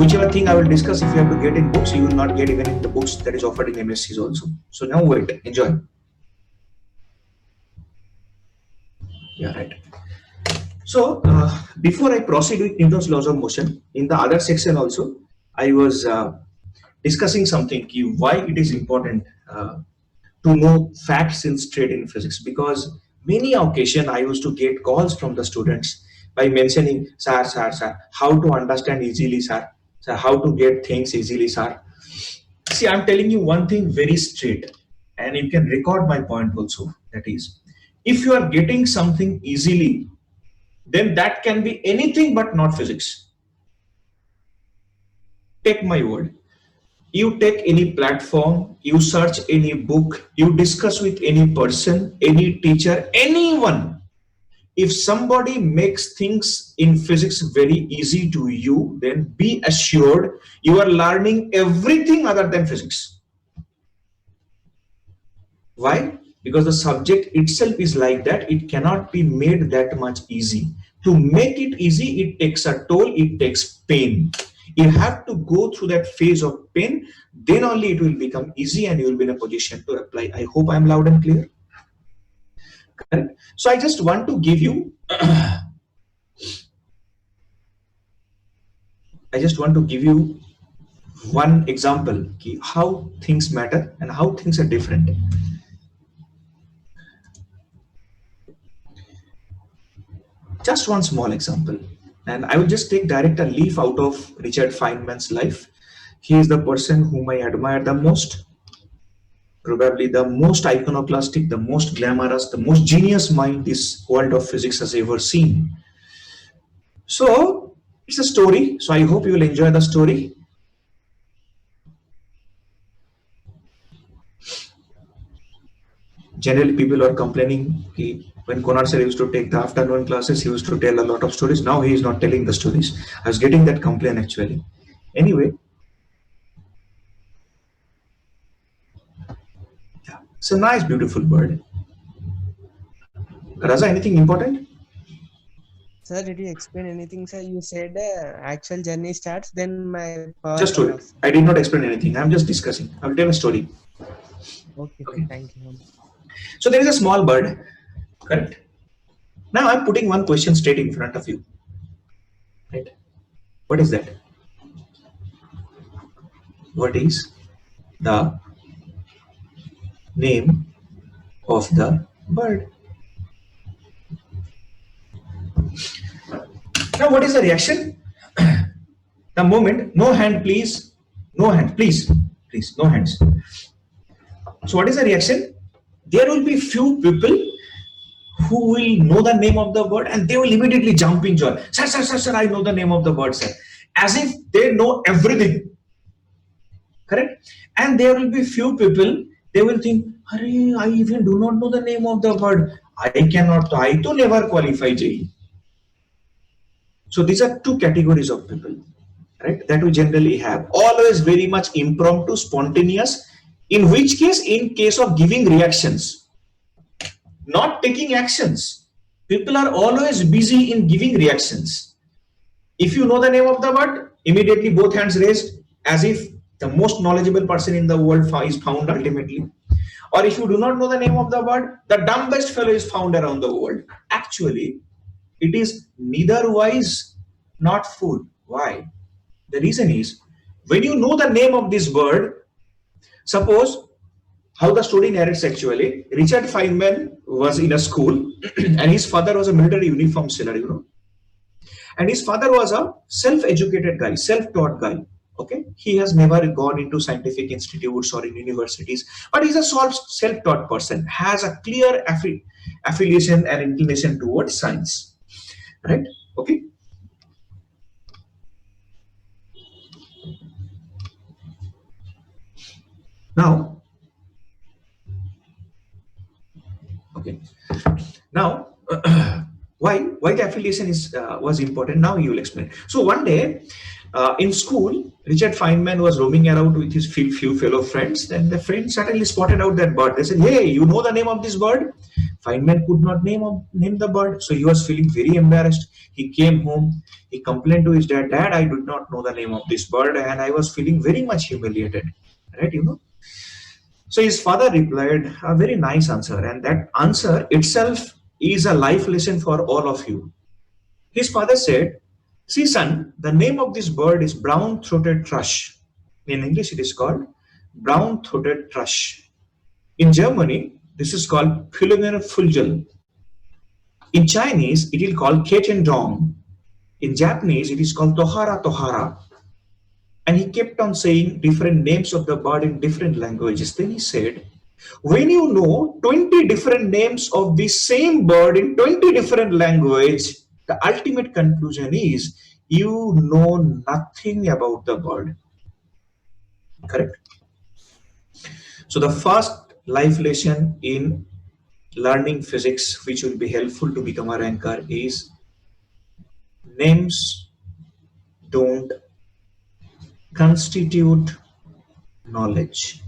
whichever thing I will discuss, if you have to get in books, you will not get even in the books that is offered in MSCs also. So now wait, enjoy. Yeah, right. So before I proceed with Newton's laws of motion, in the other section also, I was discussing something, why it is important to know facts in straight in physics, because many occasion I used to get calls from the students by mentioning, sir, how to understand easily, sir, how to get things easily, sir. See, I'm telling you one thing very straight, and you can record my point also. That is, if you are getting something easily, then that can be anything but not physics. Take my word. You take any platform, you search any book, you discuss with any person, any teacher, anyone. If somebody makes things in physics very easy to you, then be assured you are learning everything other than physics. Why? Because the subject itself is like that. It cannot be made that much easy. To make it easy, it takes a toll, it takes pain. You have to go through that phase of pain, then only it will become easy and you will be in a position to apply. I hope I'm loud and clear. Correct? So I just want to give you one example how things matter and how things are different. Just one small example, and I will just take direct a leaf out of Richard Feynman's life. He is the person whom I admire the most, probably the most iconoclastic, the most glamorous, the most genius mind this world of physics has ever seen. So it's a story, so I hope you will enjoy the story. Generally, people are complaining when Konar sir used to take the afternoon classes, he used to tell a lot of stories. Now he is not telling the stories. I was getting that complaint actually. Anyway, yeah, it's a nice, beautiful bird. Raza, anything important? Sir, did you explain anything, sir? You said actual journey starts, then my power Just cut story. off. I did not explain anything. I'm just discussing. I'll tell a story. Okay, sir. Okay. Thank you. So there is a small bird, correct? Now I'm putting one question straight in front of you. Right? What is that? What is the name of the bird? Now what is the reaction? The moment, no hand please, no hand please, please, no hands. So what is the reaction? There will be few people who will know the name of the bird and they will immediately jump in joy. Sir, I know the name of the bird, sir. As if they know everything. Correct? And there will be few people, they will think, I even do not know the name of the bird. I too never qualify JEE. So these are two categories of people, right? That we generally have. Always very much impromptu, spontaneous, in which case, in case of giving reactions, not taking actions. People are always busy in giving reactions. If you know the name of the bird, immediately both hands raised as if the most knowledgeable person in the world is found ultimately. Or if you do not know the name of the bird, the dumbest fellow is found around the world. Actually, it is neither wise not fool. Why? The reason is, when you know the name of this bird, suppose how the story narrates actually, Richard Feynman was in a school and his father was a military uniform seller, and his father was a self-educated guy, self-taught guy. Okay, he has never gone into scientific institutes or in universities, but he's a self-taught person, has a clear affiliation and inclination towards science, right? Okay. Now, why the affiliation is was important? Now you will explain. So one day, in school, Richard Feynman was roaming around with his few fellow friends. Then the friends suddenly spotted out that bird. They said, "Hey, you know the name of this bird?" Feynman could not name the bird, so he was feeling very embarrassed. He came home, he complained to his dad, "Dad, I did not know the name of this bird, and I was feeling very much humiliated." Right, you know. So his father replied a very nice answer, and that answer itself is a life lesson for all of you. His father said, "See, son, the name of this bird is brown-throated thrush. In English, it is called brown-throated thrush. In Germany, this is called Philomena fulgel. In Chinese, it is called Ketendong. In Japanese, it is called Tohara Tohara." And he kept on saying different names of the bird in different languages. Then he said, when you know 20 different names of the same bird in 20 different languages, the ultimate conclusion is you know nothing about the bird. Correct? So the first life lesson in learning physics, which will be helpful to become a ranker, is names don't constitute knowledge.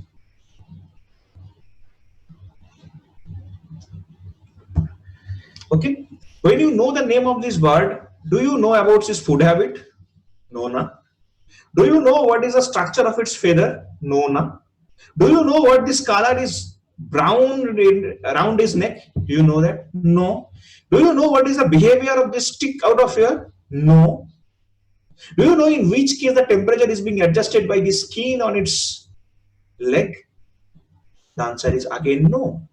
Okay, when you know the name of this bird, do you know about its food habit? No, na. Do you know what is the structure of its feather? No, na. Do you know what this color is brown around his neck? Do you know that? No. Do you know what is the behavior of this stick out of here? No. Do you know in which case the temperature is being adjusted by the skin on its leg? The answer is again no.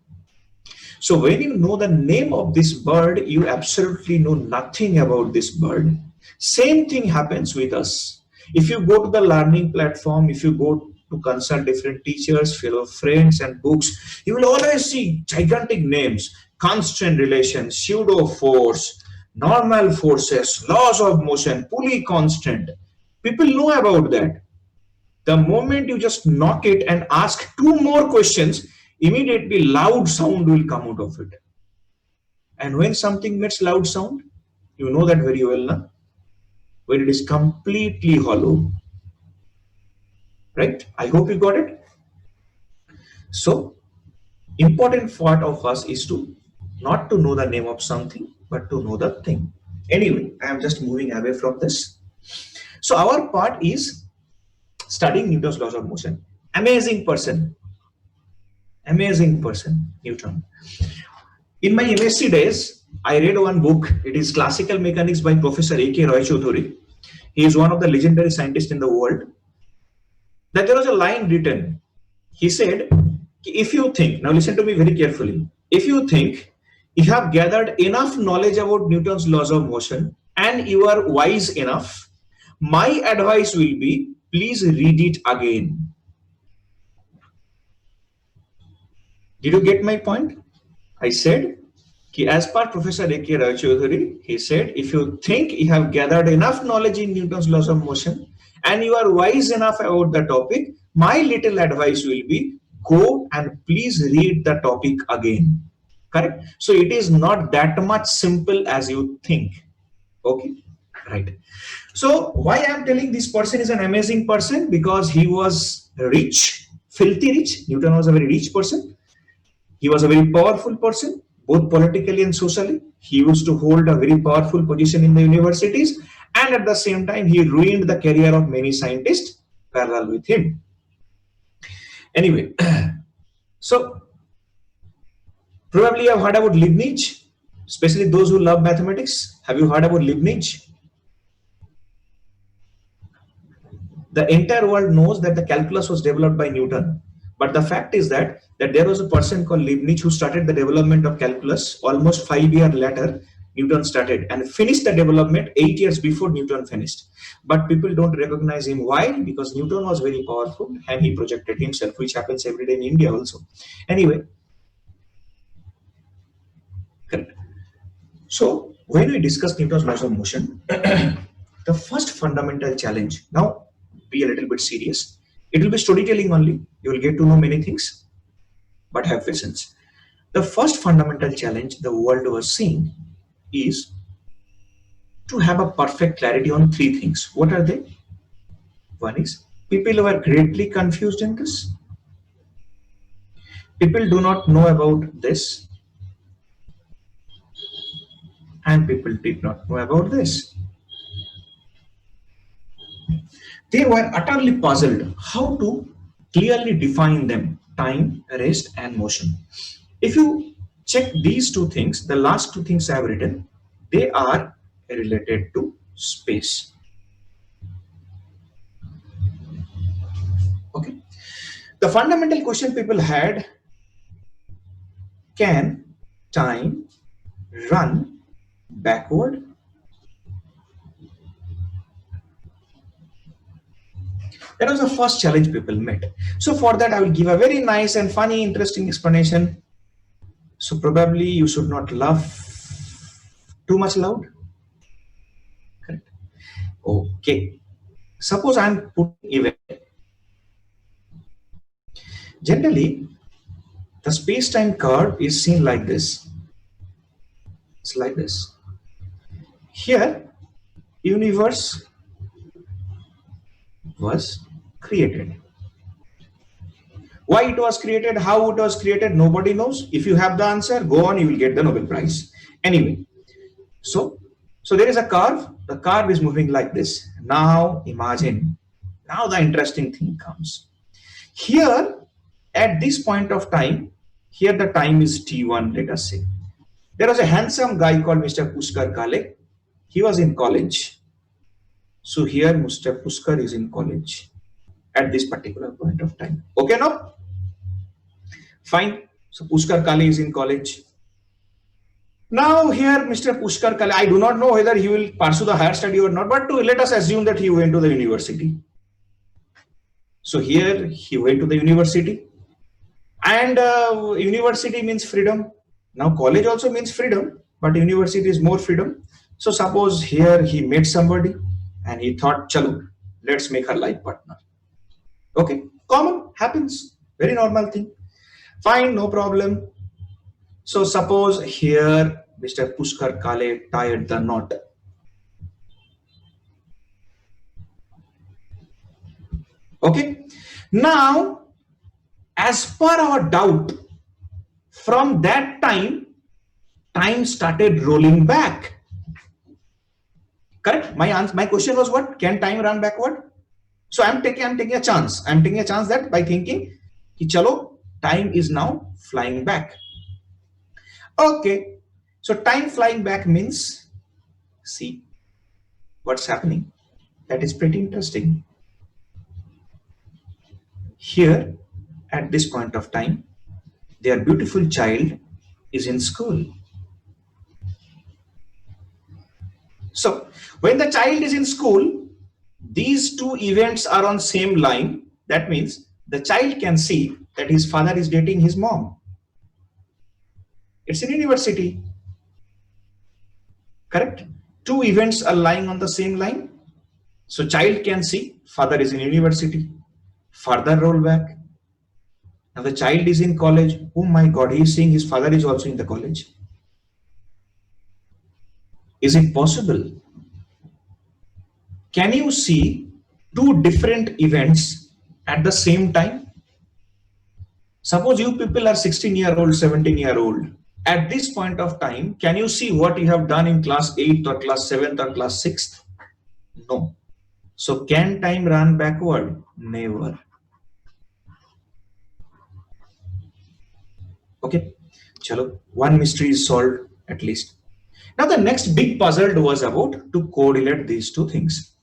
So when you know the name of this bird, you absolutely know nothing about this bird. Same thing happens with us. If you go to the learning platform, if you go to consult different teachers, fellow friends and books, you will always see gigantic names: constant relations, pseudo force, normal forces, laws of motion, Pauli constant. People know about that. The moment you just knock it and ask two more questions, immediately loud sound will come out of it. And when something makes loud sound, you know that very well, na? When it is completely hollow. Right? I hope you got it. So, important part of us is to not to know the name of something, but to know the thing. Anyway, I am just moving away from this. So our part is studying Newton's laws of motion. Amazing person, Newton. In my MSc days, I read one book. It is Classical Mechanics by Professor A.K. Roy Choudhury. He is one of the legendary scientists in the world. That there was a line written. He said, if you think, now listen to me very carefully. If you think you have gathered enough knowledge about Newton's laws of motion and you are wise enough, my advice will be, please read it again. Did you get my point? I said, as per Professor A.K. Roy Choudhury, he said, if you think you have gathered enough knowledge in Newton's laws of motion and you are wise enough about the topic, my little advice will be, go and please read the topic again. Correct? So it is not that much simple as you think. Okay, right. So why I am telling this person is an amazing person? Because he was rich, filthy rich. Newton was a very rich person. He was a very powerful person, both politically and socially. He used to hold a very powerful position in the universities, and at the same time, he ruined the career of many scientists parallel with him. Anyway, so probably you have heard about Leibniz, especially those who love mathematics. Have you heard about Leibniz? The entire world knows that the calculus was developed by Newton. But the fact is that there was a person called Leibniz who started the development of calculus. Almost 5 years later, Newton started and finished the development 8 years before Newton finished. But people don't recognize him. Why? Because Newton was very powerful and he projected himself, which happens every day in India also. Anyway, correct. So when we discuss Newton's laws of motion, the first fundamental challenge, now be a little bit serious. It will be storytelling only. You will get to know many things, but have patience. The first fundamental challenge the world was seeing is to have a perfect clarity on three things. What are they? One is people were greatly confused in this. People do not know about this. and people did not know about this. They were utterly puzzled how to clearly define them: time, rest, and motion. If you check these two things, the last two things I have written, they are related to space. Okay. The fundamental question people had: can time run backward? That was the first challenge people met. So for that, I will give a very nice and funny, interesting explanation. So probably you should not laugh too much loud. Correct. Okay. Suppose I'm putting event. Generally, the space-time curve is seen like this. It's like this. Here, universe was created. Why it was created, how it was created, nobody knows. If you have the answer, go on, you will get the Nobel Prize. Anyway, so there is a curve. The curve is moving like this. Now imagine, now the interesting thing comes. Here, at this point of time, here the time is T1, let us say. There was a handsome guy called Mr. Pushkar Kale. He was in college. So here Mr. Pushkar is in college at this particular point of time. Okay, now? Fine. So Pushkar Kale is in college. Now here Mr. Pushkar Kale, I do not know whether he will pursue the higher study or not, but let us assume that he went to the university. So here he went to the university, and university means freedom. Now college also means freedom, but university is more freedom. So suppose here he met somebody and he thought, chalo, let's make her life partner. Okay, common, happens, very normal thing. Fine, no problem. So suppose here Mr. Pushkar Kale tied the knot. Okay, now as per our doubt, from that time, time started rolling back. Correct? My question was what? Can time run backward? So I'm taking a chance. I'm taking a chance that by thinking, ki chalo, time is now flying back. Okay, so time flying back means, see what's happening. That is pretty interesting. Here, at this point of time, their beautiful child is in school. So when the child is in school, these two events are on same line. That means the child can see that his father is dating his mom. It's in university. Correct? Two events are lying on the same line. So child can see father is in university. Further roll back. Now the child is in college. Oh my God, he is seeing his father is also in the college. Is it possible? Can you see two different events at the same time? Suppose you people are 16-year-old, 17-year-old. At this point of time, can you see what you have done in class 8th or class 7th or class 6th? No. So can time run backward? Never. Okay, chalo, one mystery is solved at least. Now the next big puzzle was about to correlate these two things.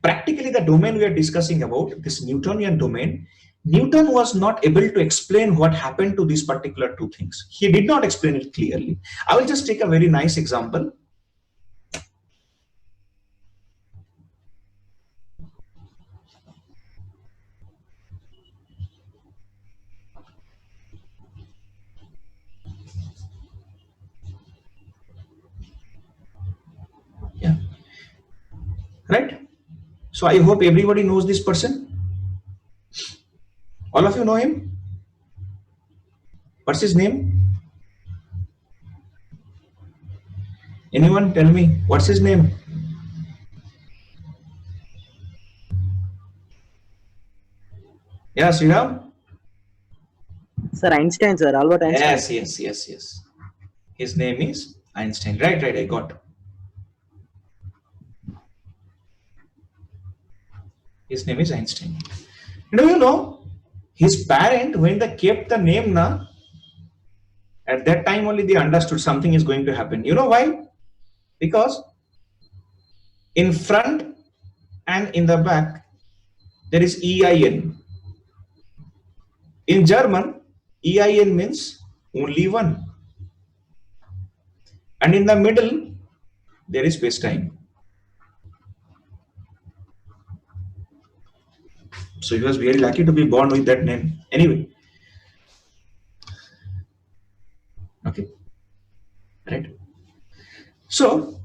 Practically the domain we are discussing about, this Newtonian domain, Newton was not able to explain what happened to these particular two things. He did not explain it clearly. I will just take a very nice example. Yeah. Right? So I hope everybody knows this person. All of you know him? What's his name? Anyone tell me what's his name? Yeah, Sriram? Sir, Einstein, sir, Albert Einstein. Yes. His name is Einstein. Right, I got. His name is Einstein. Do you know his parent, when they kept the name na, at that time only they understood something is going to happen. You know why? Because in front and in the back there is EIN. In German, EIN means only one. And in the middle, there is space time. So he was very lucky to be born with that name. Anyway, okay, right. So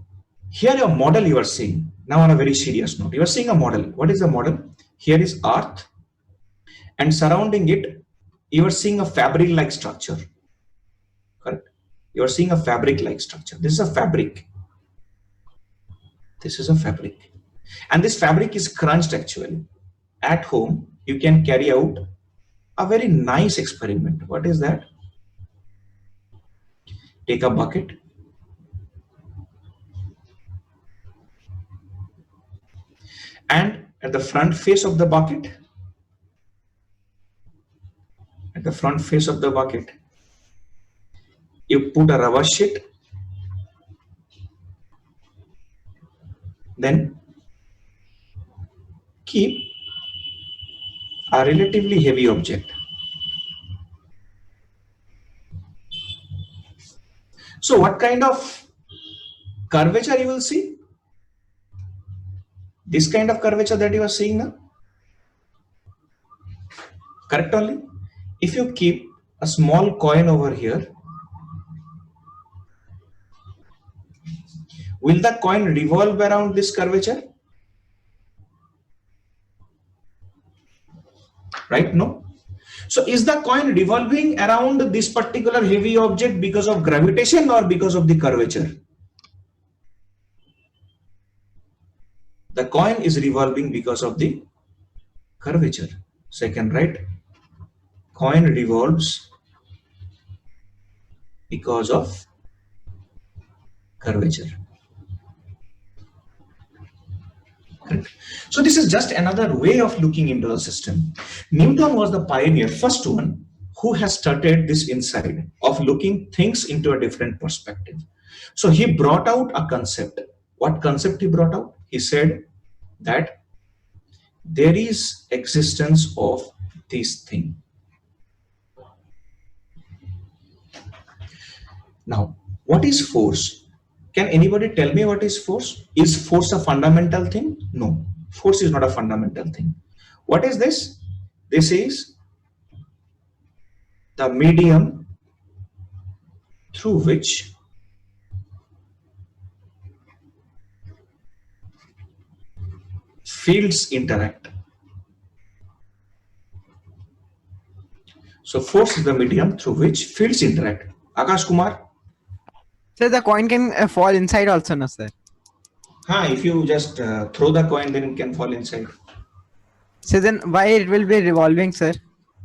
here a model you are seeing. Now on a very serious note, you are seeing a model. What is the model? Here is Earth, and surrounding it, you are seeing a fabric-like structure. Correct? You are seeing a fabric-like structure. This is a fabric. This is a fabric. And this fabric is crunched actually. At home, you can carry out a very nice experiment. What is that? Take a bucket, and at the front face of the bucket, you put a rubber sheet, then keep a relatively heavy object. So what kind of curvature you will see? This kind of curvature that you are seeing now? Correct only? If you keep a small coin over here, will the coin revolve around this curvature? Right? No? So is the coin revolving around this particular heavy object because of gravitation or because of the curvature? The coin is revolving because of the curvature. Second, right? Coin revolves because of curvature. Correct. So this is just another way of looking into the system. Newton was the pioneer, first one who has started this insight of looking things into a different perspective. So he brought out a concept. What concept he brought out? He said that there is existence of this thing. Now, what is force? Can anybody tell me what is force? Is force a fundamental thing? No, force is not a fundamental thing. What is this? This is the medium through which fields interact. So force is the medium through which fields interact. Akash Kumar? Sir, the coin can fall inside also, no, sir? If you just throw the coin, then it can fall inside. So then why it will be revolving, sir?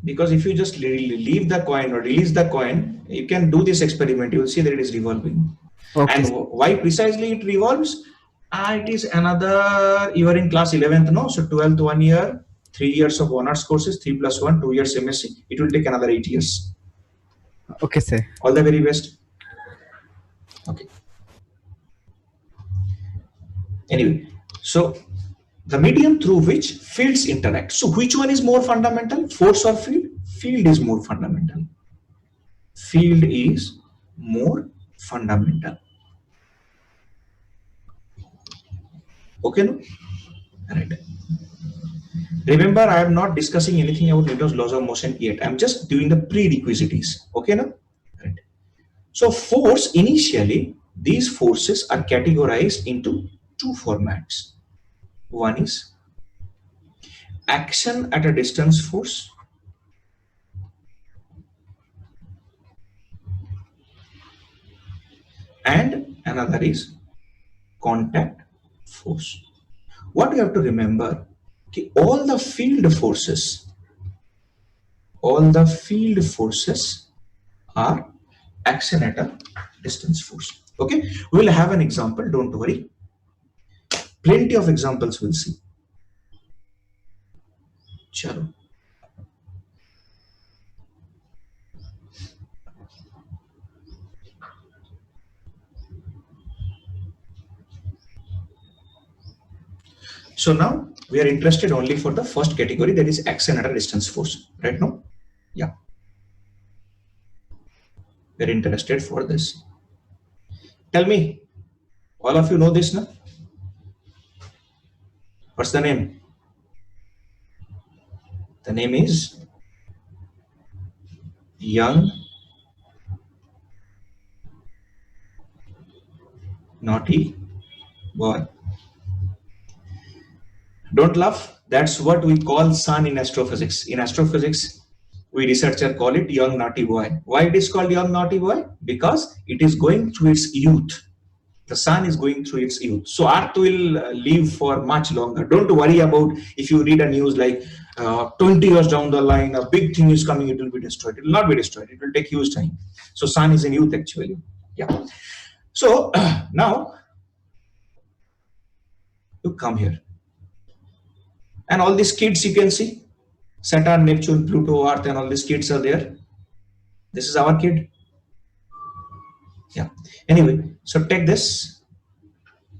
Because if you just leave the coin or release the coin, you can do this experiment. You will see that it is revolving. Okay. And why precisely it revolves? It is another, you are in class 11th, no? So 12th 1 year, 3 years of honors courses, 3 plus 1, 2 years MSc. It will take another 8 years. Okay, sir. All the very best. Okay. Anyway, so the medium through which fields interact. So which one is more fundamental, force or field? Field is more fundamental. Field is more fundamental. Okay, no? Right. Remember, I am not discussing anything about Newton's laws of motion yet. I am just doing the prerequisites. Okay, no? Right. So force, initially, these forces are categorized into two formats. One is action at a distance force, and another is contact force. What you have to remember, all the field forces are action at a distance force. Okay, we'll have an example, don't worry. Plenty of examples we'll see. Chalo. So now we are interested only for the first category, that is action at a distance force, right now? Yeah. We're interested for this. Tell me, all of you know this now? What's the name? The name is Young Naughty Boy. Don't laugh. That's what we call sun in astrophysics. In astrophysics, we researcher call it young naughty boy. Why it is called young naughty boy? Because it is going through its youth. The sun is going through its youth. So Earth will live for much longer. Don't worry about if you read a news like 20 years down the line, a big thing is coming, it will be destroyed. It will not be destroyed. It will take huge time. So sun is in youth actually. Yeah. So now you come here. And all these kids you can see, Saturn, Neptune, Pluto, Earth, and all these kids are there. This is our kid. Yeah. Anyway, so take this.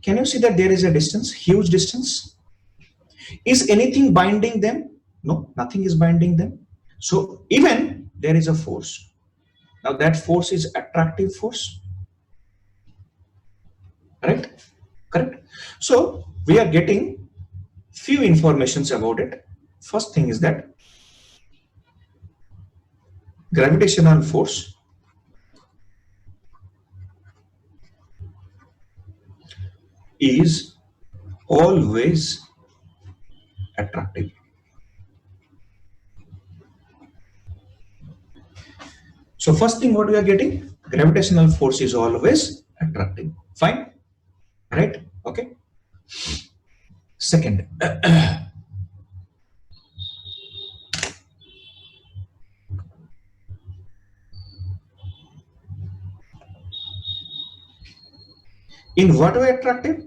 Can you see that there is a distance, huge distance? Is anything binding them? No, nothing is binding them. So even there is a force. Now that force is attractive force. Correct? Correct. So we are getting few informations about it. First thing is that gravitational force is always attractive. So first thing what we are getting, gravitational force is always attractive. Fine, right? Okay. Second, in what way attractive?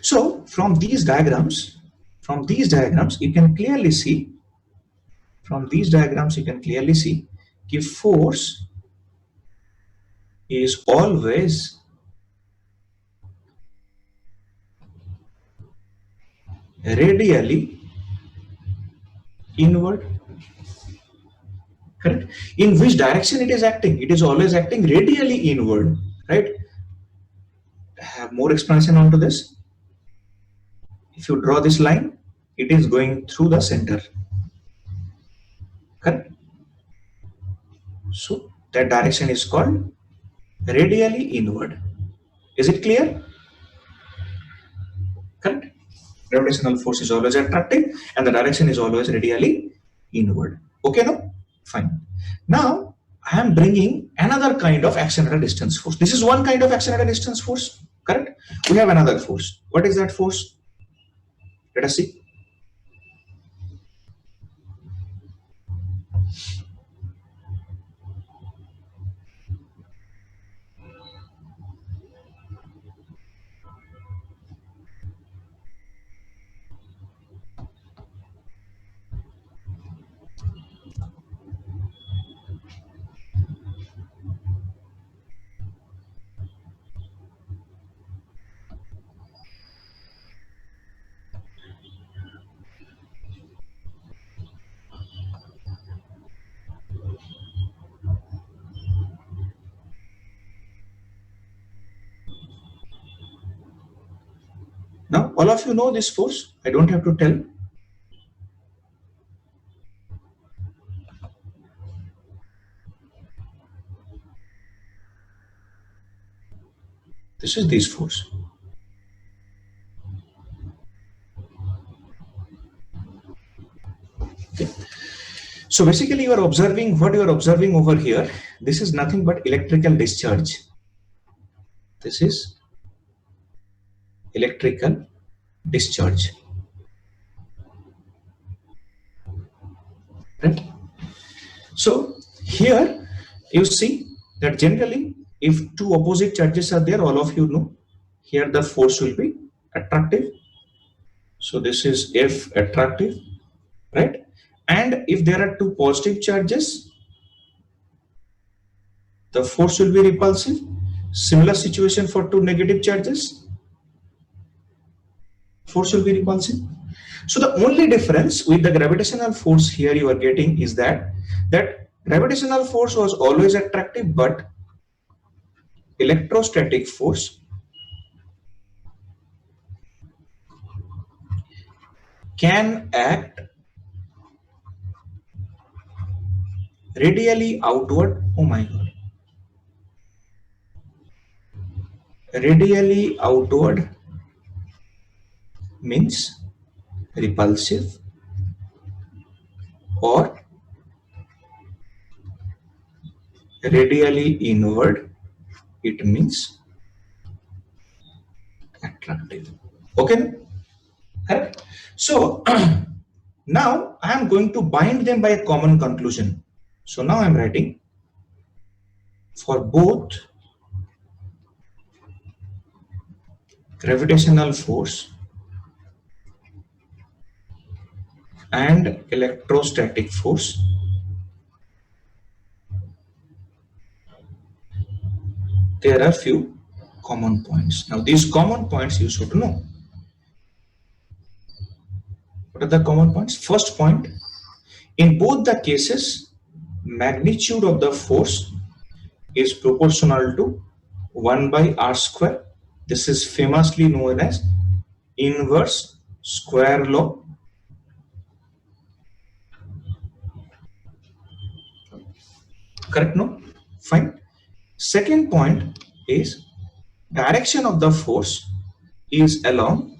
So from these diagrams, you can clearly see, if force is always radially inward. Correct? In which direction it is acting? It is always acting radially inward, right? Have more explanation onto this. If you draw this line, it is going through the center. Correct? So that direction is called radially inward. Is it clear? Correct? Gravitational force is always attractive and the direction is always radially inward. Okay, now? Fine. Now, I am bringing another kind of action at a distance force. This is one kind of action at a distance force. Correct? We have another force. What is that force? Let us see. Now, all of you know this force. I don't have to tell. This is this force. Okay. So basically you are observing, what you are observing over here, this is nothing but electrical discharge. This is electrical discharge. right? So here you see that generally if two opposite charges are there, all of you know, here the force will be attractive. So this is F attractive, right? And if there are two positive charges, the force will be repulsive. Similar situation for two negative charges, force will be repulsive. So the only difference with the gravitational force here you are getting is that gravitational force was always attractive, but electrostatic force can act radially outward. Oh my god. Radially outward means repulsive, or radially inward, it means attractive. Okay, correct? So now I am going to bind them by a common conclusion. So now I am writing for both gravitational force and electrostatic force, there are few common points. Now these common points you should know. What are the common points? First point, in both the cases, magnitude of the force is proportional to 1 by r square. This is famously known as inverse square law. Correct? No? Fine. Second point is direction of the force is along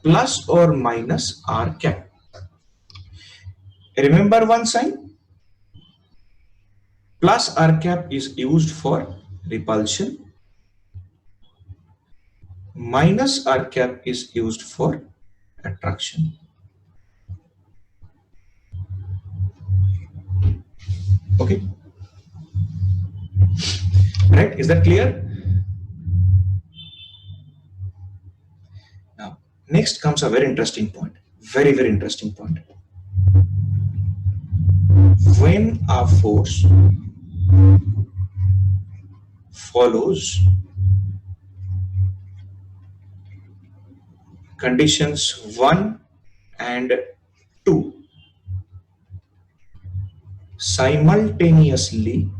plus or minus r cap. Remember one sign? Plus r cap is used for repulsion, minus r cap is used for attraction. Okay, right? Is that clear? Now, next comes a very interesting point. Very, very interesting point. When a force follows conditions 1 and 2 simultaneously,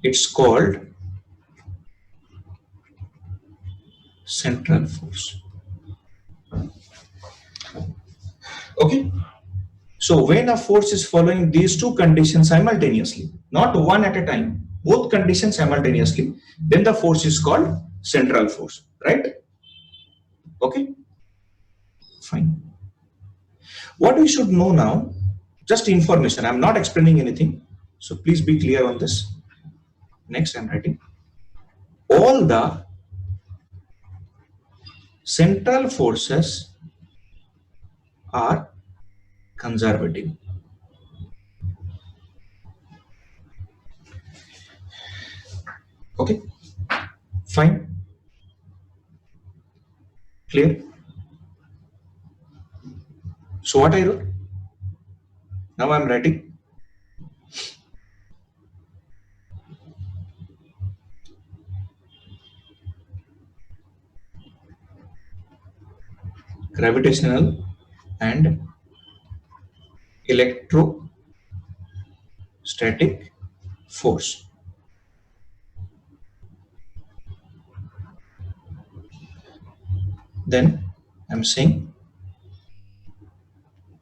it's called central force. Okay, so when a force is following these two conditions simultaneously, not one at a time, both conditions simultaneously, then the force is called central force, right? Okay, fine. What we should know now, just information, I'm not explaining anything, so please be clear on this. Next, I'm writing all the central forces are conservative. Okay, fine, clear. So what I wrote, now I'm writing gravitational and electrostatic force. Then I'm saying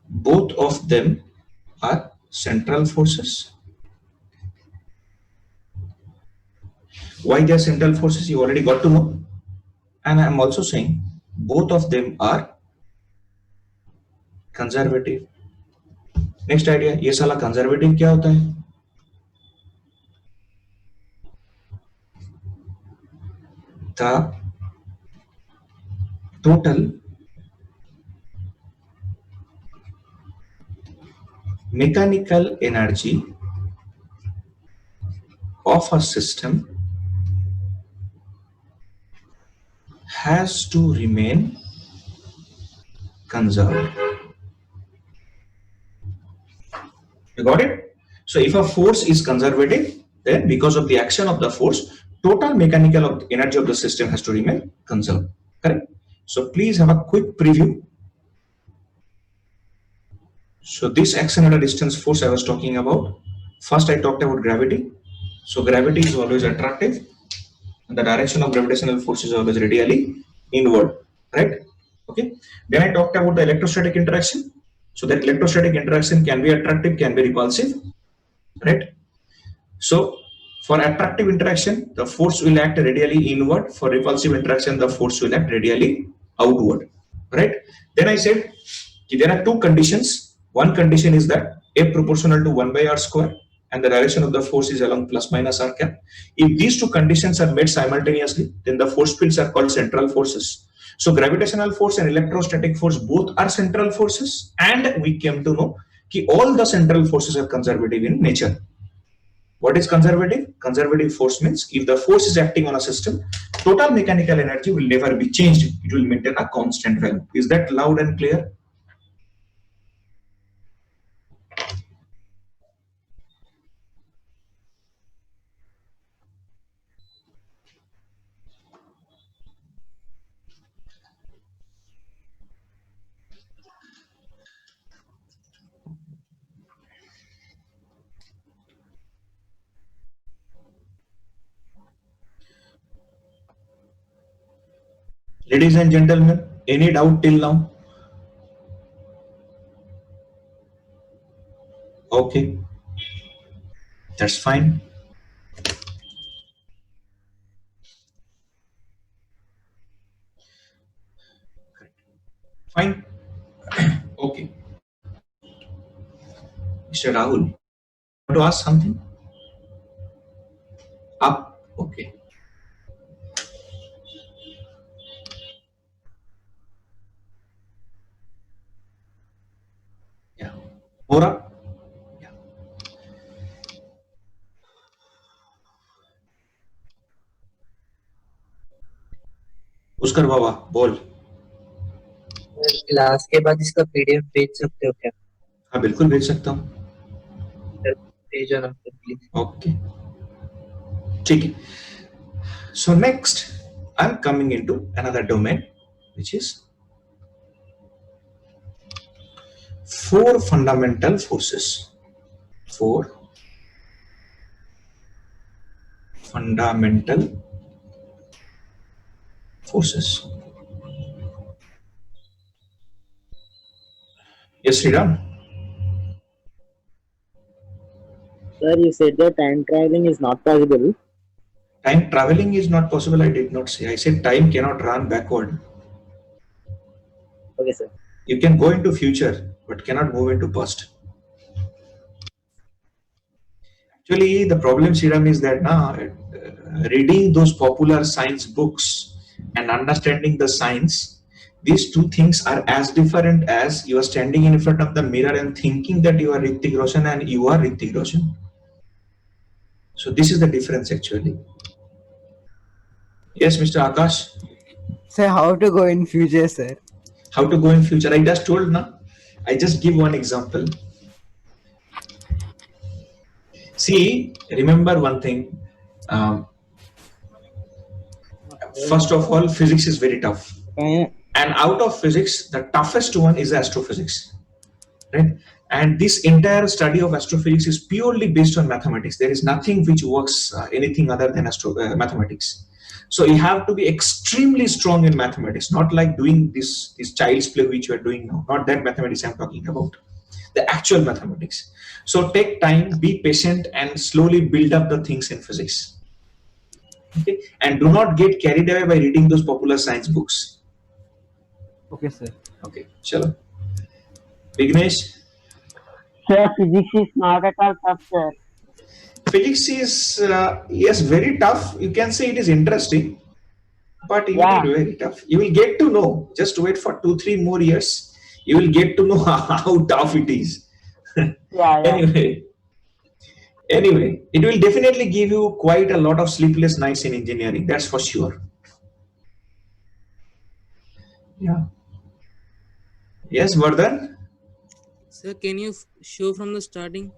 both of them are central forces. Why they are central forces, you already got to know. And I'm also saying both of them are conservative. Next idea, ये साला conservative क्या होता है? The total mechanical energy of a system has to remain conserved. You got it? So if a force is conservative, then because of the action of the force, total mechanical energy of the system has to remain conserved. Correct? So please have a quick preview. So this action at a distance force I was talking about. First I talked about gravity. So gravity is always attractive. And the direction of gravitational force is always radially inward. Right? Okay. Then I talked about the electrostatic interaction. So that electrostatic interaction can be attractive, can be repulsive. Right? So for attractive interaction, the force will act radially inward. For repulsive interaction, the force will act radially outward. Right? Then I said there are two conditions. One condition is that F proportional to 1 by r square and the direction of the force is along plus minus r cap. If these two conditions are met simultaneously, then the force fields are called central forces. So gravitational force and electrostatic force both are central forces, and we came to know that all the central forces are conservative in nature. What is conservative? Conservative force means if the force is acting on a system, total mechanical energy will never be changed. It will maintain a constant value. Is that loud and clear? Ladies and gentlemen, any doubt till now? Okay, that's fine. Fine. Okay. Mr. Rahul, want to ask something? Up. Okay. Yeah. More up? Yeah. Uskar Baba, बोल. Class के बाद इसका PDF भेज सकते हो क्या? हाँ बिल्कुल भेज सकता हूँ. भेजो ना प्लीज. Okay. ठीक है. So next, I'm coming into another domain, which is four fundamental forces. Four fundamental forces. Yes, Sriram. Sir, you said that time traveling is not possible. Time traveling is not possible. I did not say. I said time cannot run backward. Okay, sir. You can go into future, but cannot move into past. Actually, the problem, Sriram, is that now reading those popular science books and understanding the science, these two things are as different as you are standing in front of the mirror and thinking that you are Hrithik Roshan and you are Hrithik Roshan. So this is the difference actually. Yes, Mr. Akash. Sir, how to go in future, sir? How to go in future? I just told na. I just give one example. See, remember one thing. First of all, physics is very tough. And out of physics, the toughest one is astrophysics, right? And this entire study of astrophysics is purely based on mathematics. There is nothing which works anything other than mathematics. So you have to be extremely strong in mathematics, not like doing this child's play which you are doing now. Not that mathematics I'm talking about, the actual mathematics. So take time, be patient, and slowly build up the things in physics. Okay, and do not get carried away by reading those popular science books. Okay, sir. Okay, chalo. Vignesh. Sir, physics is not at all tough, sir. Physics is yes, very tough. You can say it is interesting, but it Yeah. is very tough. You will get to know. Just wait for 2-3 more years. You will get to know how tough it is. Anyway, anyway, it will definitely give you quite a lot of sleepless nights in engineering. That's for sure. Yeah. Yes, Vardhan. Sir, can you show from the starting?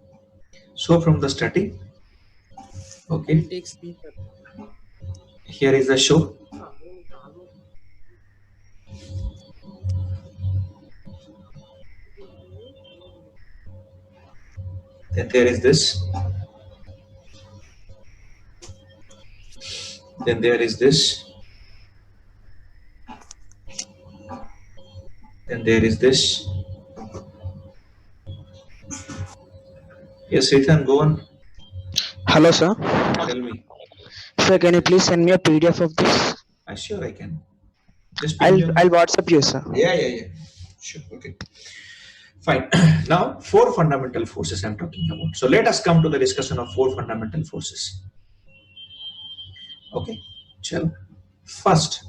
So from the starting, I will okay, take screenshot. here is the show. Then there is this. Then there is this. Then there is this. Yes, Ethan, go on. Hello, sir. Tell me. Sir, can you please send me a PDF of this? Sure, I can. Just ping me on. I'll WhatsApp you, sir. Yeah. Sure. Okay. Fine. Now, four fundamental forces I'm talking about. So let us come to the discussion of four fundamental forces. Okay. Chalo. First,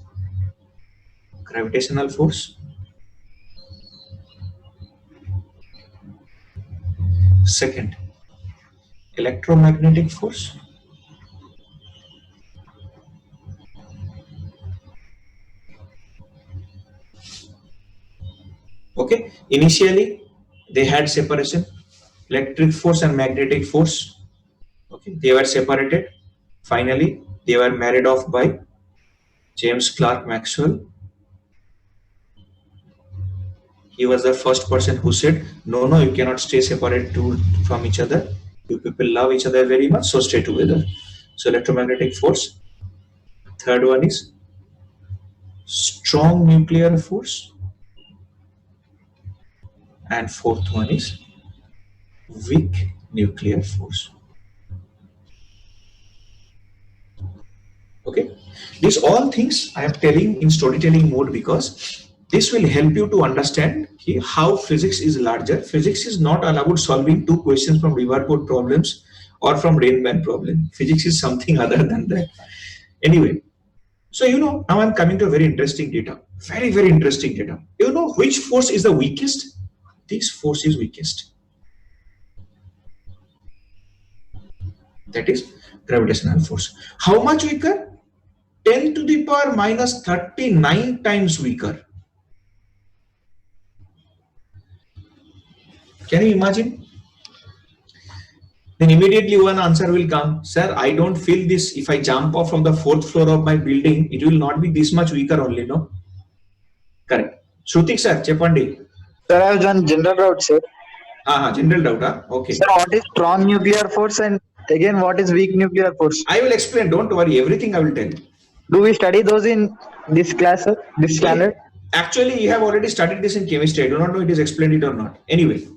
gravitational force. Second, electromagnetic force. Okay. Initially, they had separation, electric force and magnetic force. Okay. They were separated. Finally, they were married off by James Clerk Maxwell. He was the first person who said, no, you cannot stay separate from each other. You people love each other very much, so stay together. So electromagnetic force. Third one is strong nuclear force. And fourth one is weak nuclear force. Okay. These all things I am telling in storytelling mode because this will help you to understand how physics is larger. Physics is not all about solving two questions from Liverpool problems or from Rainman problem. Physics is something other than that. Anyway, so now I'm coming to a very interesting data. Very, very interesting data. You know which force is the weakest? This force is weakest. That is gravitational force. How much weaker? 10 to the power minus 39 times weaker. Can you imagine? Then immediately one answer will come, sir, I don't feel this. If I jump off from the fourth floor of my building, it will not be this much weaker only, no? Correct. Shrutik sir, Chepandi. Sir, I have done general doubt, sir. General doubt, huh? Okay. Sir, what is strong nuclear force and again what is weak nuclear force? I will explain, don't worry, everything I will tell you. Do we study those in this class, sir? This standard? Actually, you have already studied this in chemistry. I do not know it is explained it or not. Anyway.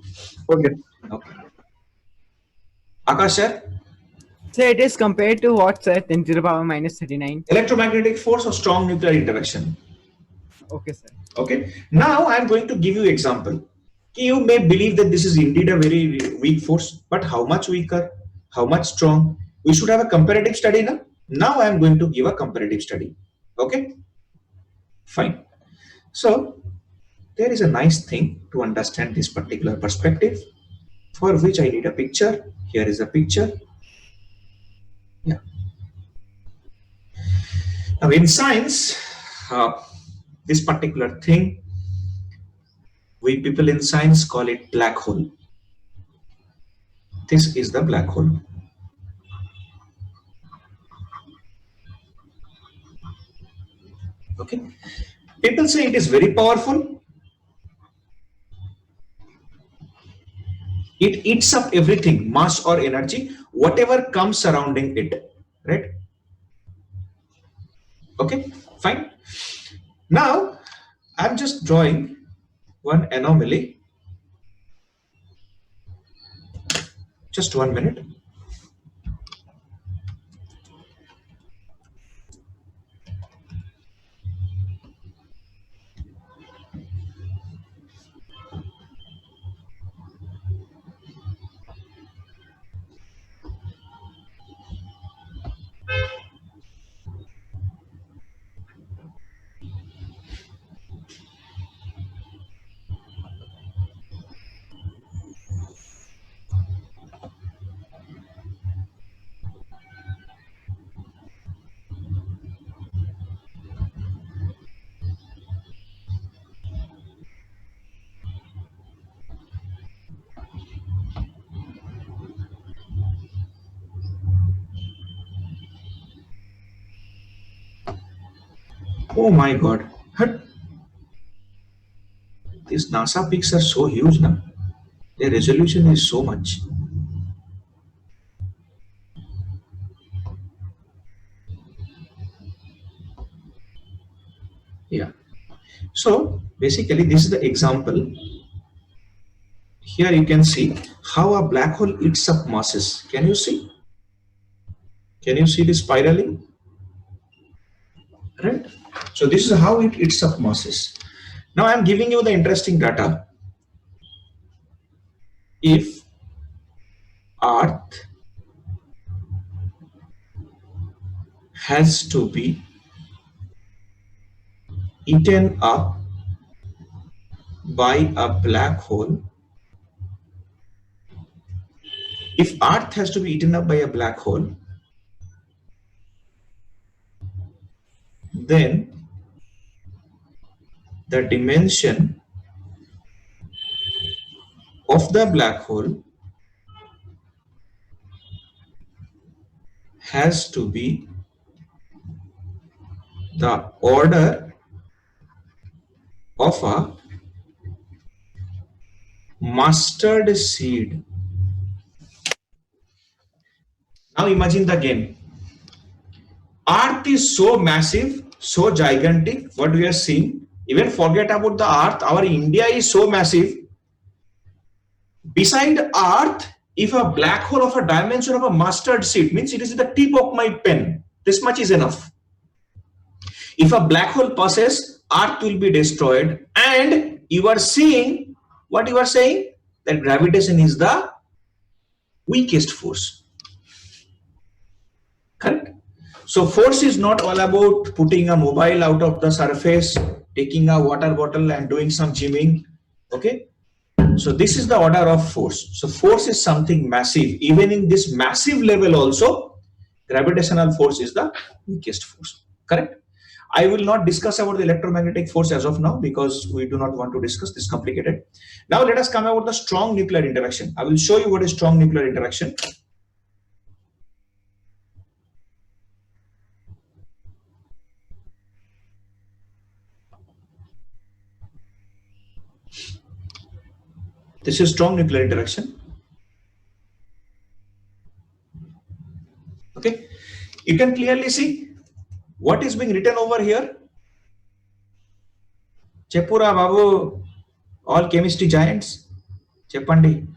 Okay. Akash sir? So it is compared to what, sir? 10 to the power minus 39. Electromagnetic force or strong nuclear interaction. Okay, sir. Okay. Now I am going to give you example. You may believe that this is indeed a very weak force, but how much weaker? How much strong? We should have a comparative study now. Now I am going to give a comparative study. Okay. Fine. So there is a nice thing to understand this particular perspective, for which I need a picture. Here is a picture. Yeah. Now in science, this particular thing, we people in science call it black hole. This is the black hole. Okay. People say it is very powerful. It eats up everything, mass or energy, whatever comes surrounding it, right? Okay, fine. Now, I'm just drawing one anomaly. Just 1 minute. Oh my God. Hut. These NASA pics are so huge now. Their resolution is so much. Yeah. So basically, this is the example. Here you can see how a black hole eats up masses. Can you see? Can you see the spiraling? Right? So this is how it eats up masses. Now I am giving you the interesting data. If Earth has to be eaten up by a black hole, if Earth has to be eaten up by a black hole, then the dimension of the black hole has to be the order of a mustard seed. Now imagine the game. Earth is so massive, so gigantic, what we are seeing. Even forget about the Earth, our India is so massive. Beside Earth, if a black hole of a dimension of a mustard seed, means it is the tip of my pen, this much is enough. If a black hole passes, Earth will be destroyed, and you are seeing, what you are saying? That gravitation is the weakest force. Correct? So force is not all about putting a mobile out of the surface, taking a water bottle and doing some gymming. Okay? So this is the order of force. So force is something massive. Even in this massive level also, gravitational force is the weakest force. Correct? I will not discuss about the electromagnetic force as of now because we do not want to discuss this complicated. Now let us come about the strong nuclear interaction. I will show you what is strong nuclear interaction. This is strong nuclear interaction. Okay, you can clearly see what is being written over here. Chepura Babu, all chemistry giants. Chepandi.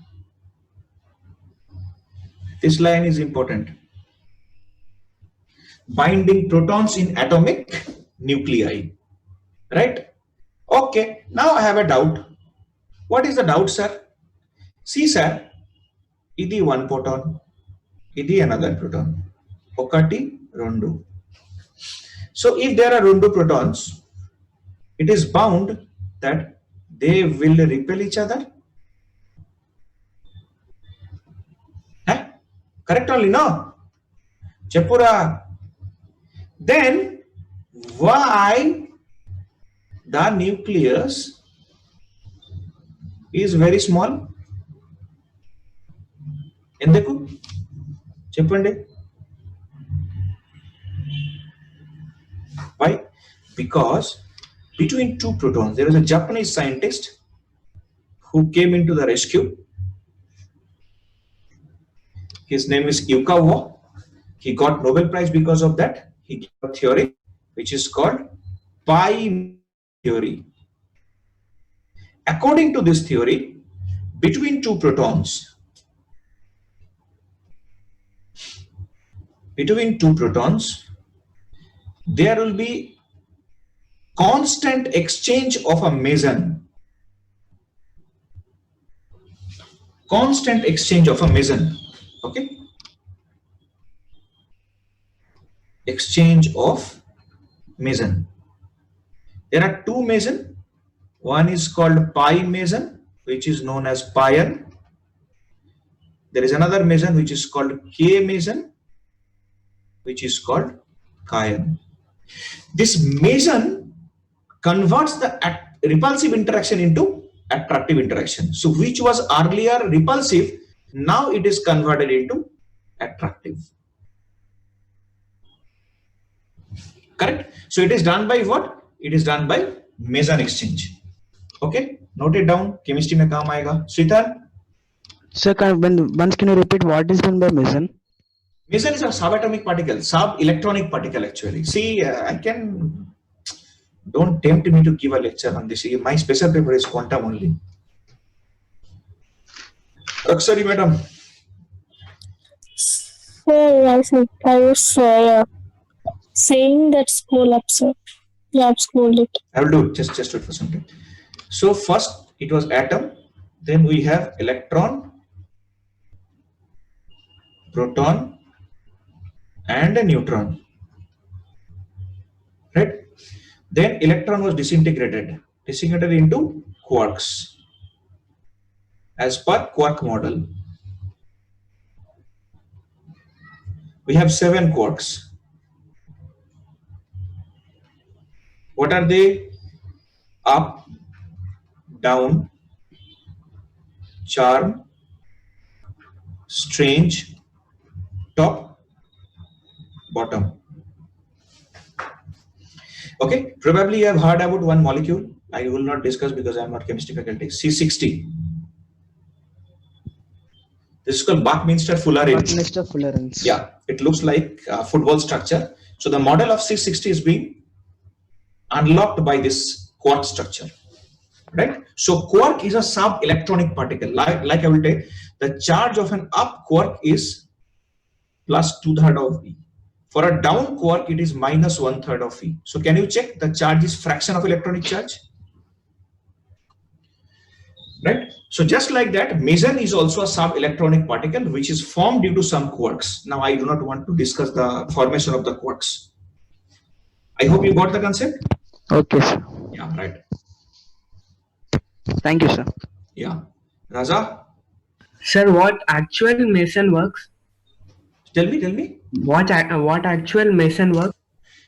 This line is important. Binding protons in atomic nuclei. Right? Okay, now I have a doubt. What is the doubt, sir? See, sir, idi one proton, idi another proton. Okati, rendu. So if there are rendu protons, it is bound that they will repel each other. Huh? Correct only, no? Chepura. Then why the nucleus is very small? ఎందుకు చెప్పండి? Why? Because between two protons there is a Japanese scientist who came into the rescue. His name is Yukawa. He got Nobel Prize because of that. He gave a theory which is called pi theory. According to this theory, between two protons, there will be constant exchange of a meson. Constant exchange of a meson. Okay? Exchange of meson. There are two meson. One is called pi meson, which is known as pion. There is another meson which is called K meson, which is called Kayan. This meson converts the repulsive interaction into attractive interaction. So which was earlier repulsive, now it is converted into attractive. Correct? So it is done by what? It is done by meson exchange. Okay, note it down. Chemistry में काम आएगा. Sritan, Sir, once can you repeat what is done by meson? meson is a subatomic particle, sub-electronic particle actually. See, I can. Don't tempt me to give a lecture on this. My special paper is quantum only. Aksari madam. Sir, I was saying that school up, sir. You have schooled it. I will do it. Just wait for some time. So first it was atom, then we have electron, proton, and a neutron. Right? Then electron was disintegrated into quarks as per quark model. We have 7 quarks. What are they? Up, down, charm, strange, top, bottom. Okay, probably you have heard about one molecule. I will not discuss because I am not chemistry faculty. C60. This is called Buckminster Fullerene. Buckminster Fullerene. Yeah, it looks like a football structure. So the model of C60 is being unlocked by this quark structure. Right? So quark is a sub-electronic particle. Like I will tell, the charge of an up quark is plus 2/3 of V. For a down quark, it is minus 1/3 of V. So can you check the charge is fraction of electronic charge? Right? So just like that, meson is also a sub-electronic particle which is formed due to some quarks. Now I do not want to discuss the formation of the quarks. I hope you got the concept. Okay, sir. Yeah, right. Thank you, sir. Yeah. Raza, Sir, what actual meson works? tell me. What actual meson works?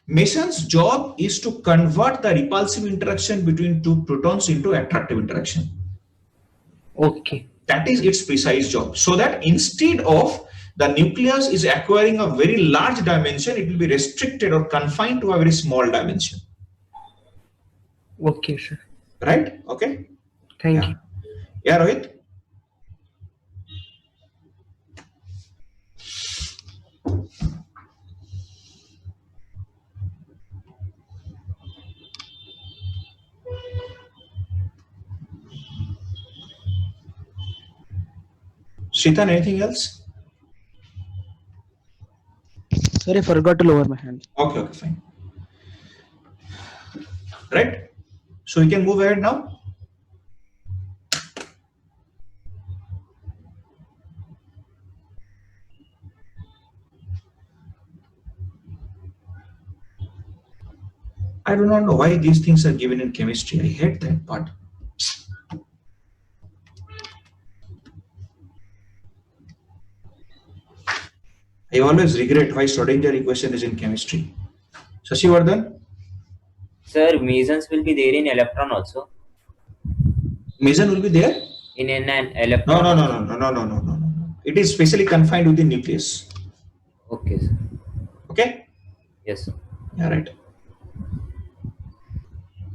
Meson's job is to convert the repulsive interaction between two protons into attractive interaction. Okay. That is its precise job. So that instead of the nucleus is acquiring a very large dimension, it will be restricted or confined to a very small dimension. Okay, sir. Right? Okay. Thank you. Yeah, Rohit. Shritan, anything else? Sorry, I forgot to lower my hand. Okay, fine. Right? So we can move ahead now. I do not know why these things are given in chemistry. I hate that part. I always regret why Schrodinger equation is in chemistry. Shashivardhan? Sir, mesons will be there in electron also. Meson will be there? In an electron. No. It is specially confined within nucleus. Okay, sir. Okay? Yes, sir. Yeah, right.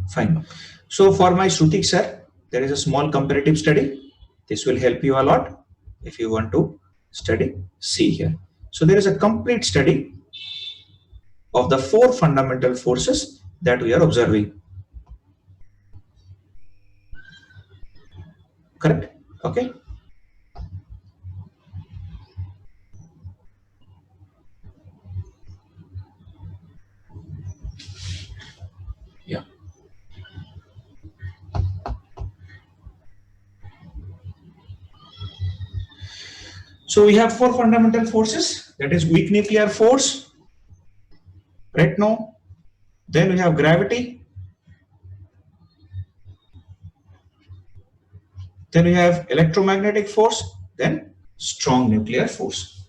Fine. So for my Shrutik sir, there is a small comparative study. This will help you a lot if you want to study. See here. So there is a complete study of the 4 fundamental forces that we are observing. Correct? Okay. Yeah. So we have 4 fundamental forces. That is weak nuclear force, right now. Then we have gravity. Then we have electromagnetic force. Then strong nuclear force.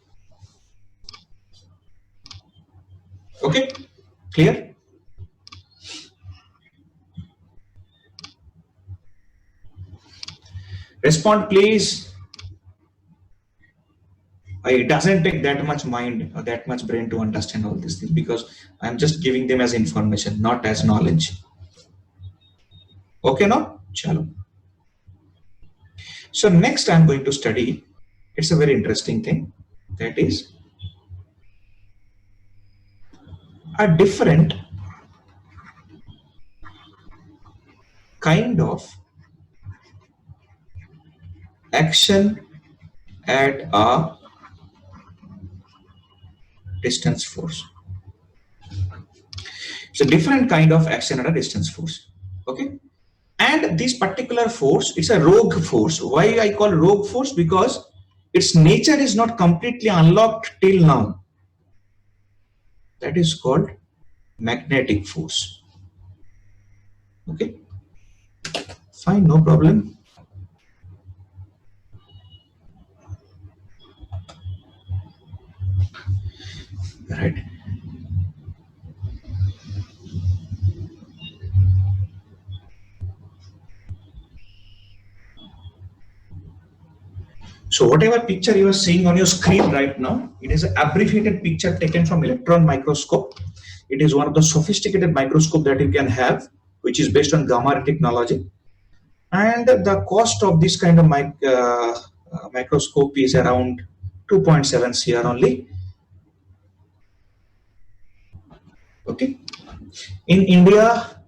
Okay, clear? Respond, please. It doesn't take that much mind or that much brain to understand all these things, because I'm just giving them as information, not as knowledge. Okay, now? Chalo. So next I'm going to study, it's a very interesting thing, that is a different kind of action at a distance force. It's a different kind of action at a distance force. Okay. And this particular force, it's a rogue force. Why I call rogue force? Because its nature is not completely unlocked till now. That is called magnetic force. Okay. Fine, no problem. Right. So whatever picture you are seeing on your screen right now, it is an abbreviated picture taken from electron microscope. It is one of the sophisticated microscope that you can have, which is based on gamma ray technology. And the cost of this kind of microscope is around 2.7 CR only. Okay. In India,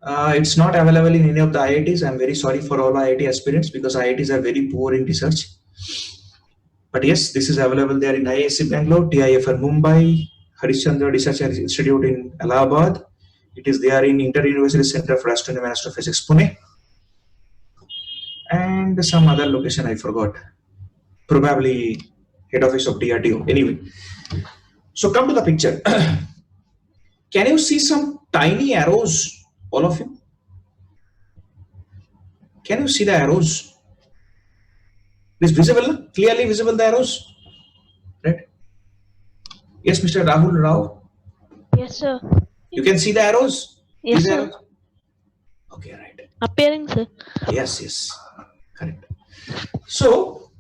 it's not available in any of the IITs. I'm very sorry for all IIT aspirants, because IITs are very poor in research. But yes, this is available there in IISc Bangalore, TIFR Mumbai, Harishchandra Research Institute in Allahabad. It is there in Inter-University Center for Astronomy and Astrophysics, Pune. And some other location I forgot. Probably head office of DRDO. Anyway, so come to the picture. Can you see some tiny arrows, all of you? Can you see the arrows? Is visible? Clearly visible the arrows? Right? Yes, Mr. Rahul Rao? Yes, sir. You can see the arrows? Yes, These sir. arrows? Okay, right. Appearing, sir. Yes, correct. So,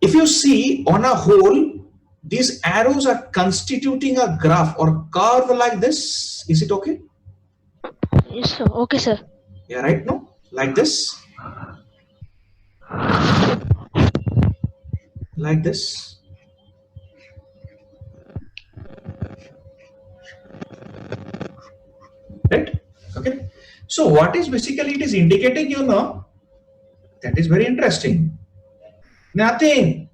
if you see on a whole, these arrows are constituting a graph or curve like this. Is it okay? Yes, sir. Okay, sir. Yeah, right? No? Like this? Like this? Right? Okay. So what is basically it is indicating, you know, that is very interesting. Nothing.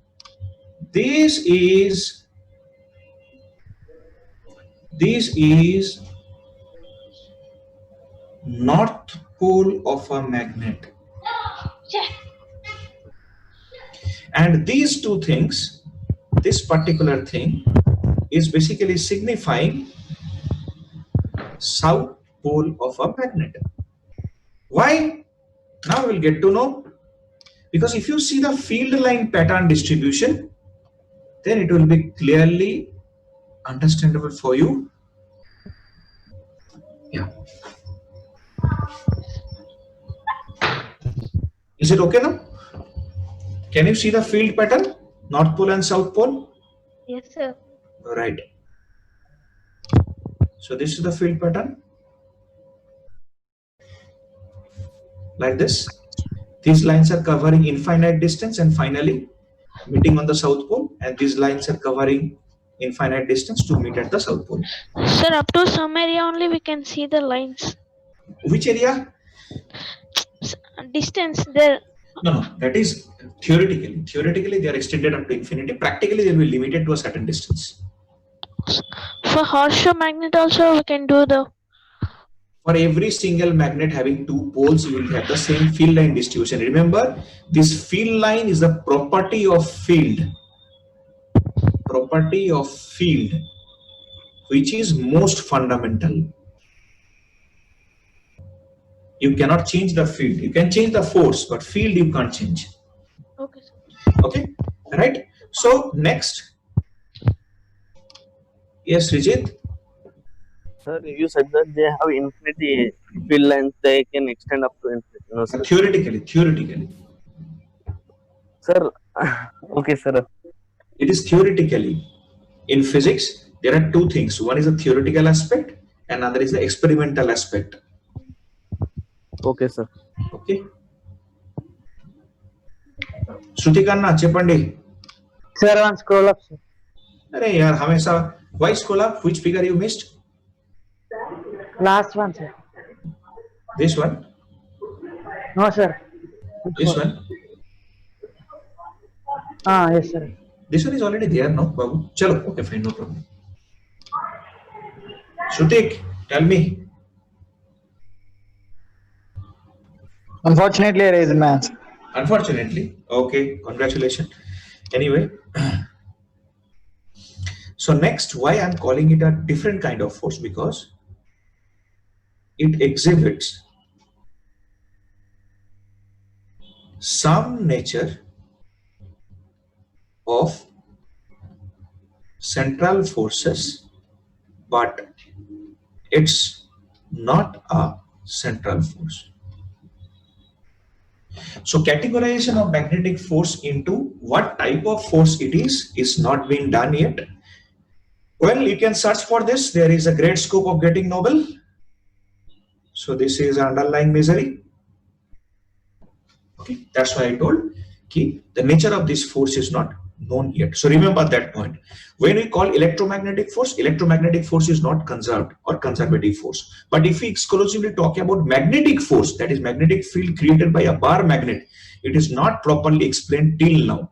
This is north pole of a magnet. And these two things, this particular thing is basically signifying south pole of a magnet. Why? Now we'll get to know. Because if you see the field line pattern distribution, then it will be clearly understandable for you. Yeah. Is it okay now? Can you see the field pattern? North pole and south pole? Yes, sir. Right. So this is the field pattern. Like this. These lines are covering infinite distance and finally meeting on the south pole, and these lines are covering infinite distance to meet at the south pole. Sir, up to some area only we can see the lines. Which area? Distance there. No, that is theoretically. Theoretically, they are extended up to infinity. Practically, they will be limited to a certain distance. For horseshoe magnet also we can do the. For every single magnet having two poles, you will have the same field line distribution. Remember, this field line is the property of field. Property of field, which is most fundamental. You cannot change the field. You can change the force, but field you can't change. Okay, sir. Okay, right? So next. Yes, Rijit. Sir, you said that they have infinity field length, they can extend up to infinity. No, sir. Theoretically. Sir, okay, sir. It is theoretically. In physics, there are two things. One is the theoretical aspect, and another is the experimental aspect. Okay, sir. Okay. Shrutikana Chepande. Sir, one scroll up, sir. Arey yaar, hamesha. Why scroll up? Which figure you missed? Last one, sir. This one. No, sir. This one. Yes, sir. This one is already there, no, Babu? Chalo. Okay, fine, no problem. Shrutik, tell me. Unfortunately, I raised maths. Unfortunately. Okay, congratulations. Anyway. So next, why I'm calling it a different kind of force? Because it exhibits some nature of central forces, but it's not a central force. So categorization of magnetic force into what type of force it is not being done yet. Well, you can search for this. There is a great scope of getting Nobel. So this is underlying misery. Okay, that's why I told the nature of this force is not known yet. So remember that point. When we call electromagnetic force is not conserved or conservative force. But if we exclusively talk about magnetic force, that is magnetic field created by a bar magnet, it is not properly explained till now.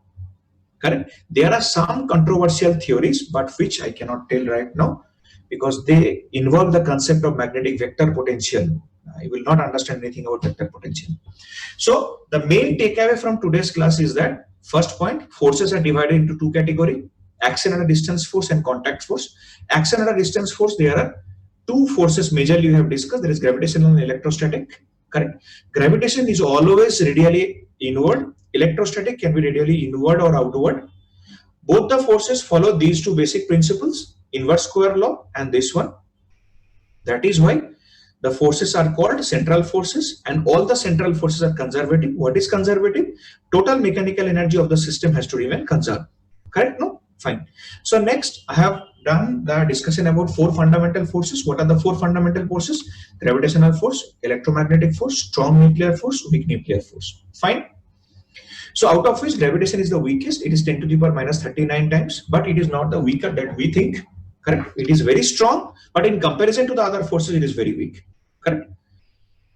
Correct? There are some controversial theories, but which I cannot tell right now because they involve the concept of magnetic vector potential. I will not understand anything about vector potential. So the main takeaway from today's class is that first point, forces are divided into two categories: action at a distance force and contact force. Action at a distance force, there are two forces majorly we have discussed. There is gravitational and electrostatic. Correct? Gravitation is always radially inward. Electrostatic can be radially inward or outward. Both the forces follow these two basic principles, inverse square law and this one. That is why the forces are called central forces, and all the central forces are conservative. What is conservative? Total mechanical energy of the system has to remain conserved. Correct? No? Fine. So next, I have done the discussion about four fundamental forces. What are the four fundamental forces? Gravitational force, electromagnetic force, strong nuclear force, weak nuclear force. Fine. So out of which gravitation is the weakest, it is 10 to the power minus 39 times, but it is not the weaker that we think. Correct? It is very strong, but in comparison to the other forces, it is very weak. Correct?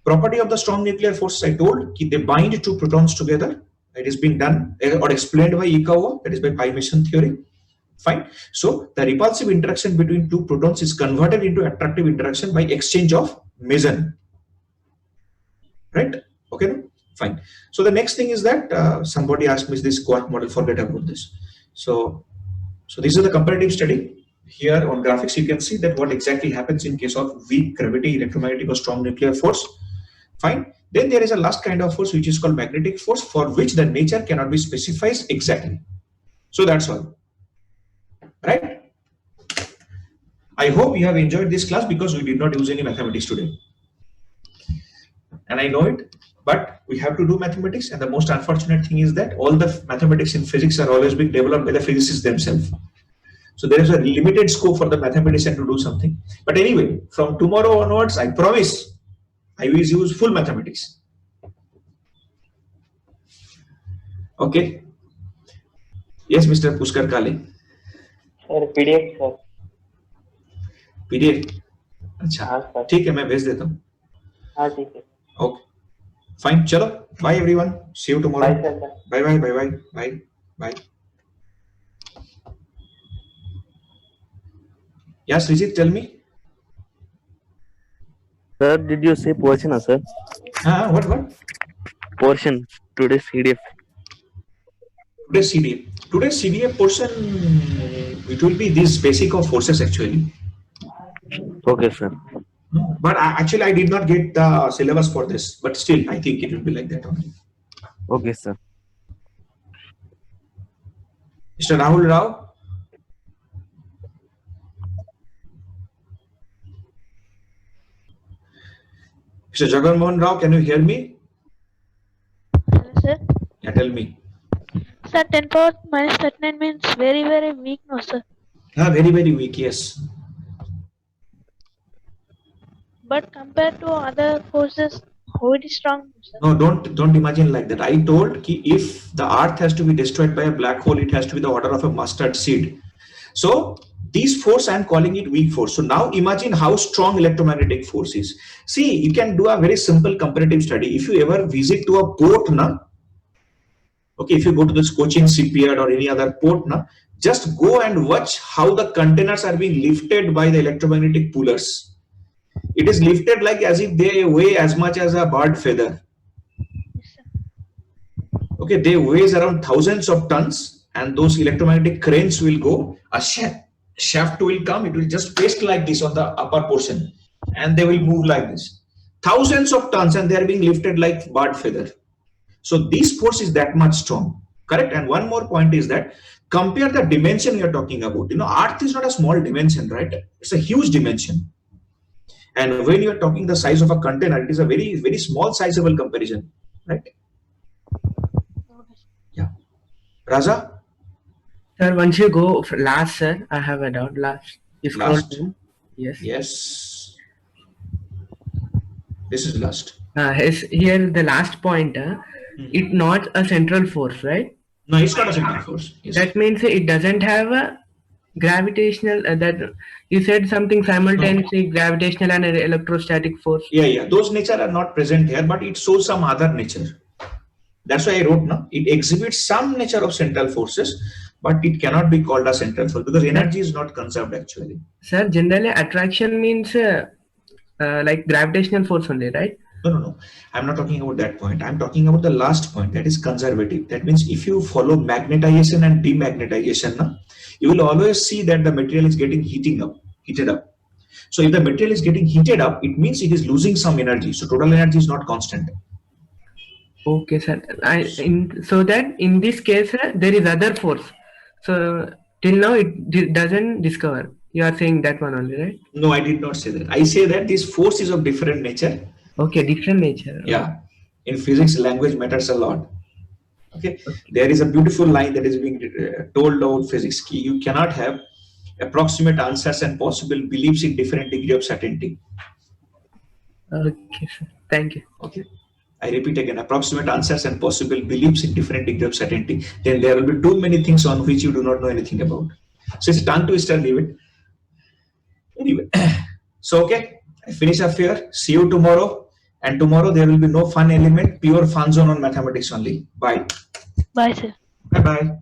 Property of the strong nuclear forces, I told, they bind two protons together. It is being done or explained by Ikawa, that is by pi meson theory. Fine. So the repulsive interaction between two protons is converted into attractive interaction by exchange of meson. Right? Okay. No? Fine. So the next thing is that somebody asked me this quark model. Forget about this. So this is the comparative study. Here on graphics, you can see that what exactly happens in case of weak gravity, electromagnetic or strong nuclear force. Fine. Then there is a last kind of force which is called magnetic force, for which the nature cannot be specified exactly. So that's all. Right? I hope you have enjoyed this class because we did not use any mathematics today. And I know it, but we have to do mathematics, and the most unfortunate thing is that all the mathematics in physics are always being developed by the physicists themselves. So there is a limited scope for the mathematician to do something. But anyway, from tomorrow onwards, I promise I will use full mathematics. Okay. Yes, Mr. Pushkar Kale. Sir PDF sir PDF. अच्छा हाँ sir ठीक है, मैं भेज देता हूँ. हाँ ठीक है Okay. Fine. चलो. Bye everyone. See you tomorrow. Bye sir Bye bye bye bye bye bye. Yes, Srijit, tell me. Sir, did you say portion, sir? What? Portion, today's CDF. Today's CDF portion, it will be this basic of forces actually. Okay, sir. But actually I did not get the syllabus for this, but still I think it will be like that only. Okay, sir. Mr. Rahul Rao. Mr. Jagan Mohan Rao, can you hear me? Sir, Yeah, tell me. sir, 10 power minus 39 means very, very weak, no, sir. Very, very weak, yes. But compared to other forces, how it is strong, sir? No, don't imagine like that. I told ki if the earth has to be destroyed by a black hole, it has to be the order of a mustard seed. So this force, I am calling it weak force. So now imagine how strong electromagnetic force is. See, you can do a very simple comparative study. If you ever visit to a port, na, okay, if you go to this Cochin shipyard or any other port, na, just go and watch how the containers are being lifted by the electromagnetic pullers. It is lifted like as if they weigh as much as a bird feather. Okay, they weigh around thousands of tons, and those electromagnetic cranes will go, a shaft will come, it will just paste like this on the upper portion, and they will move like this. Thousands of tons, and they are being lifted like bird feather. So this force is that much strong, correct? And one more point is that compare the dimension you are talking about. You know, Earth is not a small dimension, right? It's a huge dimension. And when you are talking the size of a container, it is a very, very small sizable comparison, right? Yeah. Raza? Sir, once you go for last, sir, I have a doubt. Last. You scroll Last. down. Yes. Yes. This is last. Here the last point. It not a central force, right? No, it's not a central force. Yes. That means it doesn't have a gravitational. That you said something simultaneously gravitational and electrostatic force. Yeah. Those nature are not present here, but it shows some other nature. That's why I wrote now. It exhibits some nature of central forces, but it cannot be called a central force because energy is not conserved actually. Sir, generally attraction means like gravitational force only, right? No. I'm not talking about that point. I'm talking about the last point, that is conservative. That means if you follow magnetization and demagnetization, you will always see that the material is getting heated up. So if the material is getting heated up, it means it is losing some energy. So total energy is not constant. Okay, sir. So that in this case, there is other force. So till now it doesn't discover. You are saying that one only, right? No, I did not say that. I say that this force is of different nature. Okay, different nature. Yeah. In physics, language matters a lot. Okay. There is a beautiful line that is being told about physics. You cannot have approximate answers and possible beliefs in different degree of certainty. Okay, sir. Thank you. Okay. I repeat again, approximate answers and possible beliefs in different degree of certainty. Then there will be too many things on which you do not know anything about. So it's a tongue twister, leave it. Anyway, so okay, I finish up here. See you tomorrow. And tomorrow there will be no fun element, pure fun zone on mathematics only. Bye. Bye, sir. Bye-bye.